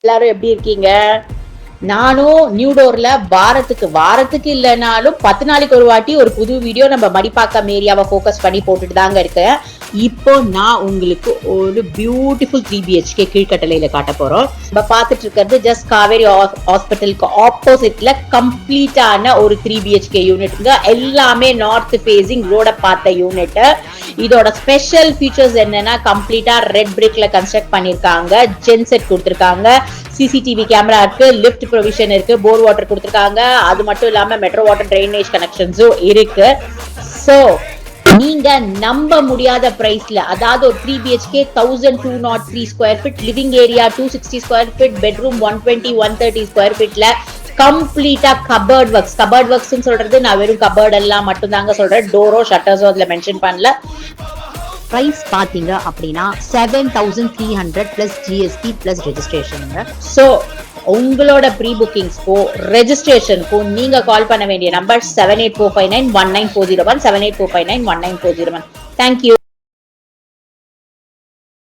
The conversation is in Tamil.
எல்லாரும் எப்படி இருக்கீங்க? நானும் நியூடோர்ல வாரத்துக்கு இல்லைனாலும் 10 நாளைக்கு ஒரு வாட்டி ஒரு புது வீடியோ நம்ம மடிப்பாக்கம் ஏரியாவை ஃபோக்கஸ் பண்ணி போட்டுட்டு தாங்க இருக்கேன். இப்போ நான் உங்களுக்கு ஒரு பியூட்டிஃபுல் 3BHK கீழ்கட்டளையில காட்ட போறோம். நம்ம பார்த்துட்டு இருக்கிறது ஜஸ்ட் காவேரி ஹாஸ்பிட்டலுக்கு ஆப்போசிட்ல கம்ப்ளீட்டான ஒரு 3BHK யூனிட்ங்க. எல்லாமே நார்த் ஃபேசிங் ரோட பார்த்த யூனிட். இதோட ஸ்பெஷல் ஃபீச்சர்ஸ் என்னன்னா கம்ப்ளீட்டா ரெட் பிரிக்ல கன்ஸ்ட்ரக்ட் பண்ணிருக்காங்க, ஜென்செட் கொடுத்திருக்காங்க, சிசிடிவி கேமரா இருக்கு, லிஃப்ட் ப்ரொவிஷன் இருக்கு, போர் வாட்டர் கொடுத்திருக்காங்க. அது மட்டும் இல்லாம மெட்ரோ வாட்டர் ட்ரைனேஜ் கனெக்ஷன்ஸும் இருக்கு. சோ நீங்க நம்ப முடியாத பிரைஸ்ல, அதாவது ஒரு 3BHK 1203 square feet, living area 260 square feet, bedroom 120 130 square ஃபீட்ல கம்ப்ளீட்டா கபர்ட் ஒர்க்ஸ் சொல்றது நான் வெறும் கபர்ட் எல்லாம் மட்டும் தாங்க சொல்றேன். டோரோ ஷட்டர்ஸோ அதுல மென்ஷன் பண்ணல. பிரைஸ் பாத்தீங்க அப்படின்னா 7300 plus GST plus registration. So உங்களோட ப்ரீ புக்கிங்ஸ்க்கோ ரெஜிஸ்ட்ரேஷனுக்கோ நீங்க கால் பண்ண வேண்டிய நம்பர் 7845919401 7845919401. தேங்க்யூ.